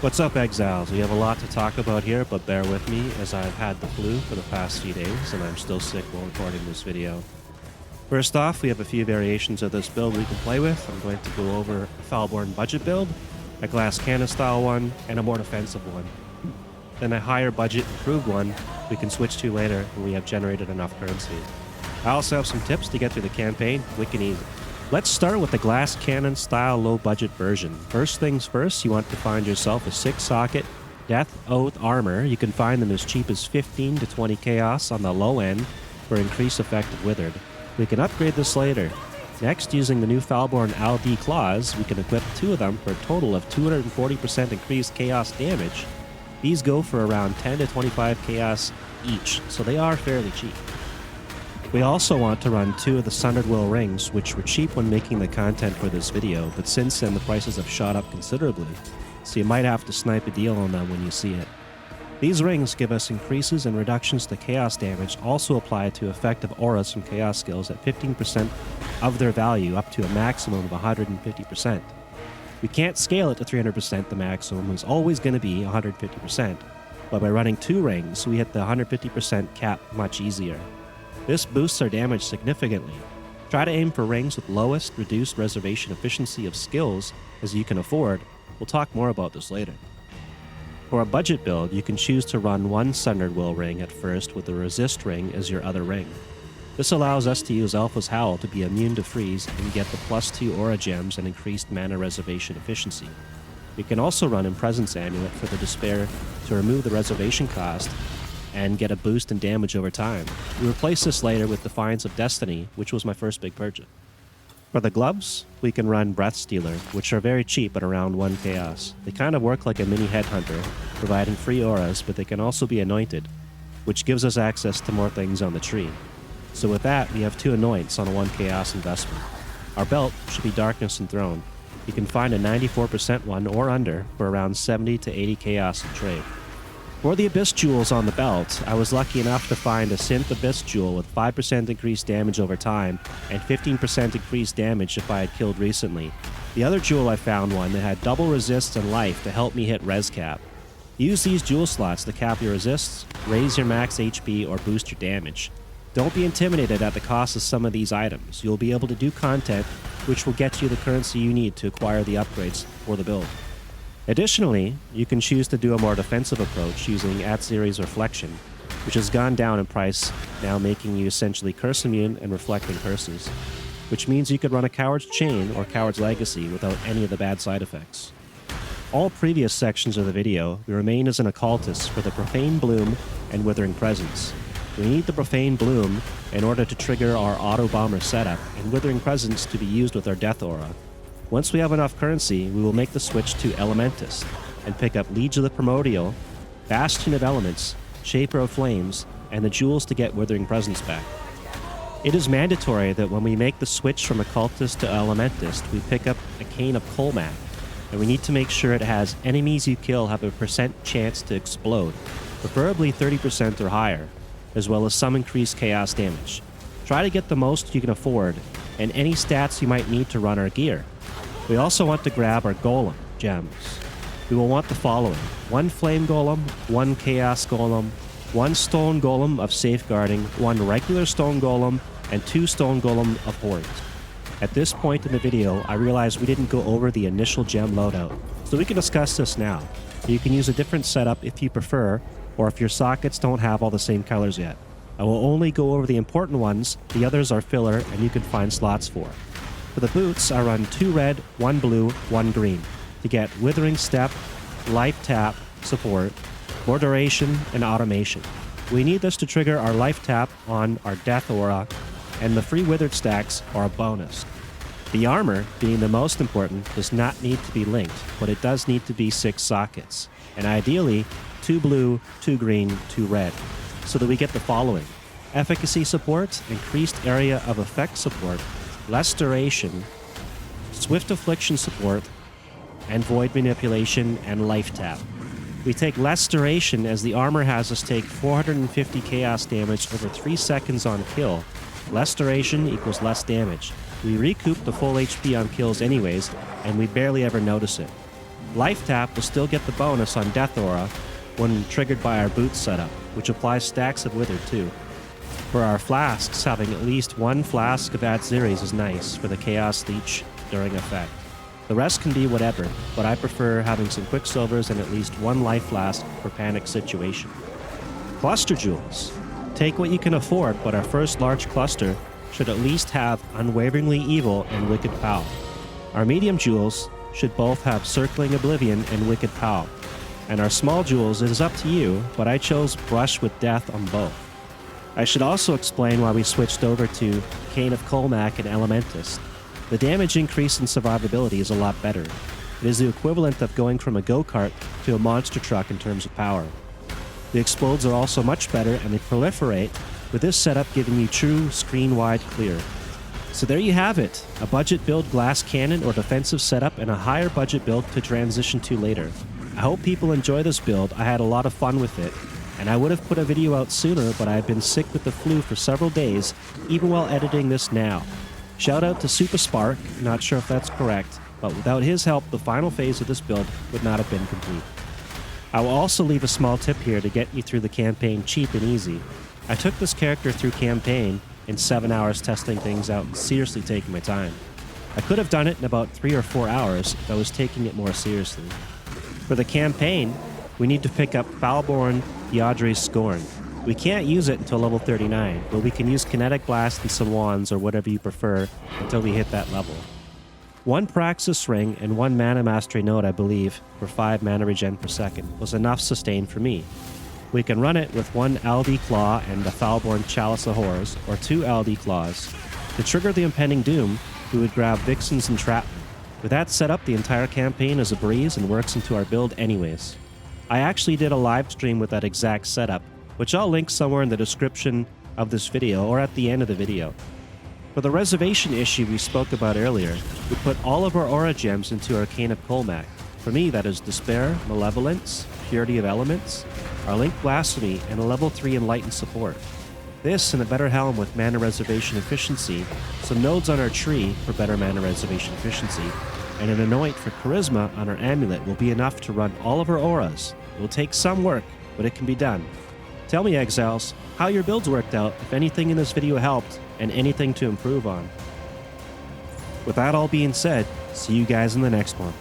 What's up, Exiles? We have a lot to talk about here, but bear with me as I've had the flu for the past few days and I'm still sick while recording this video. First off, we have a few variations of this build we can play with. I'm going to go over a FoulBorn budget build, a glass cannon style one, and a more defensive one. Then a higher budget improved one we can switch to later when we have generated enough currency. I also have some tips to get through the campaign quick and easy. Let's start with the glass cannon style low budget version. First things first, you want to find yourself a 6-socket Death Oath armor. You can find them as cheap as 15 to 20 chaos on the low end for increased effect of Withered. We can upgrade this later. Next, using the new FoulBorn LD claws, we can equip 2 of them for a total of 240% increased chaos damage. These go for around 10 to 25 chaos each, so they are fairly cheap. We also want to run 2 of the Sundered rings, which were cheap when making the content for this video, but since then the prices have shot up considerably, so you might have to snipe a deal on them when you see it. These rings give us increases and reductions to chaos damage, also apply to effective auras from chaos skills at 15% of their value up to a maximum of 150%. We can't scale it to 300%, the maximum is always going to be 150%, but by running 2 rings we hit the 150% cap much easier. This boosts our damage significantly. Try to aim for rings with lowest reduced reservation efficiency of skills as you can afford. We'll talk more about this later. For a budget build, you can choose to run 1 Sundered ring at first with the resist ring as your other ring. This allows us to use Alpha's Howl to be immune to freeze and get the +2 aura gems and increased mana reservation efficiency. We can also run Impresence Amulet for the Despair to remove the reservation cost and get a boost in damage over time. We replace this later with Defiance of Destiny, which was my first big purchase. For the gloves, we can run Breathstealer, which are very cheap at around 1 chaos. They kind of work like a mini headhunter, providing free auras, but they can also be anointed, which gives us access to more things on the tree. So with that, we have 2 anoints on a 1 chaos investment. Our belt should be Darkness Enthroned. You can find a 94% one or under for around 70 to 80 chaos in trade. For the Abyss Jewels on the belt, I was lucky enough to find a Synth Abyss Jewel with 5% increased damage over time and 15% increased damage if I had killed recently. The other jewel I found one that had double resists and life to help me hit res cap. Use these jewel slots to cap your resists, raise your max HP, or boost your damage. Don't be intimidated at the cost of some of these items. You'll be able to do content which will get you the currency you need to acquire the upgrades for the build. Additionally, you can choose to do a more defensive approach using Atziri's Reflection, which has gone down in price, now making you essentially curse immune and reflecting curses, which means you could run a Coward's Chain or Coward's Legacy without any of the bad side effects. All previous sections of the video, we remain as an occultist for the Profane Bloom and Withering Presence. We need the Profane Bloom in order to trigger our AutoBomber setup, and Withering Presence to be used with our Death Aura. Once we have enough currency, we will make the switch to Elementist and pick up Liege of the Primordial, Bastion of Elements, Shaper of Flames, and the jewels to get Withering Presence back. It is mandatory that when we make the switch from Occultist to Elementist, we pick up a Cane of Kulemak, and we need to make sure it has enemies you kill have a % chance to explode, preferably 30% or higher, as well as some increased chaos damage. Try to get the most you can afford, and any stats you might need to run our gear. We also want to grab our Golem gems. We will want the following: 1 Flame Golem, 1 Chaos Golem, 1 Stone Golem of Safeguarding, 1 regular Stone Golem, and 2 Stone Golem of Hordes. At this point in the video, I realized we didn't go over the initial gem loadout, so we can discuss this now. You can use a different setup if you prefer, or if your sockets don't have all the same colors yet. I will only go over the important ones, the others are filler and you can find slots for. For the boots, I run 2 red, 1 blue, 1 green to get Withering Step, Life Tap, support, more duration, and automation. We need this to trigger our Life Tap on our Death Aura, and the free Withered stacks are a bonus. The armor, being the most important, does not need to be linked, but it does need to be 6 sockets, and ideally 2 blue, 2 green, 2 red, so that we get the following: Efficacy support, Increased Area of Effect support, Less Duration, Swift Affliction support, and Void Manipulation and Life Tap. We take Less Duration as the armor has us take 450 chaos damage over 3 seconds on kill. Less duration equals less damage. We recoup the full HP on kills anyways, and we barely ever notice it. Life Tap will still get the bonus on Death Aura when triggered by our Boots setup, which applies stacks of Wither too. For our Flasks, having at least one Flask of Atziris is nice for the Chaos Leech during effect. The rest can be whatever, but I prefer having some Quicksilvers and at least one Life Flask for panic situation. Cluster Jewels. Take what you can afford, but our first large cluster should at least have Unwaveringly Evil and Wicked Pow. Our medium jewels should both have Circling Oblivion and Wicked Pow. And our small jewels, it is up to you, but I chose Brush with Death on both. I should also explain why we switched over to Cane of Kulemak and Elementist. The damage increase in survivability is a lot better. It is the equivalent of going from a go-kart to a monster truck in terms of power. The explodes are also much better and they proliferate, with this setup giving you true screen-wide clear. So there you have it, a budget build glass cannon or defensive setup and a higher budget build to transition to later. I hope people enjoy this build. I had a lot of fun with it, and I would have put a video out sooner, but I've been sick with the flu for several days, even while editing this now. Shout out to Supa Spark, not sure if that's correct, but without his help, the final phase of this build would not have been complete. I will also leave a small tip here to get you through the campaign cheap and easy. I took this character through campaign in 7 hours testing things out and seriously taking my time. I could have done it in about 3 or 4 hours if I was taking it more seriously. For the campaign, we need to pick up FoulBorn Yadre's Scorn. We can't use it until level 39, but we can use Kinetic Blast and some wands or whatever you prefer until we hit that level. 1 Praxis Ring and 1 Mana Mastery Node, I believe, for 5 mana regen per second was enough sustain for me. We can run it with 1 LD Claw and the FoulBorn Chalice of Horrors, or 2 LD Claws. To trigger the Impending Doom, we would grab Vixen's Entrapment. With that set up, the entire campaign is a breeze and works into our build anyways. I actually did a live stream with that exact setup, which I'll link somewhere in the description of this video or at the end of the video. For the Reservation issue we spoke about earlier, we put all of our aura gems into our Cane of Kulemak. For me, that is Despair, Malevolence, Purity of Elements, our Link Blasphemy, and a level 3 Enlightened support. This and a better helm with mana reservation efficiency, some nodes on our tree for better mana reservation efficiency, and an anoint for charisma on our amulet will be enough to run all of our auras. It will take some work, but it can be done. Tell me, Exiles, how your builds worked out, if anything in this video helped, and anything to improve on. With that all being said, see you guys in the next one.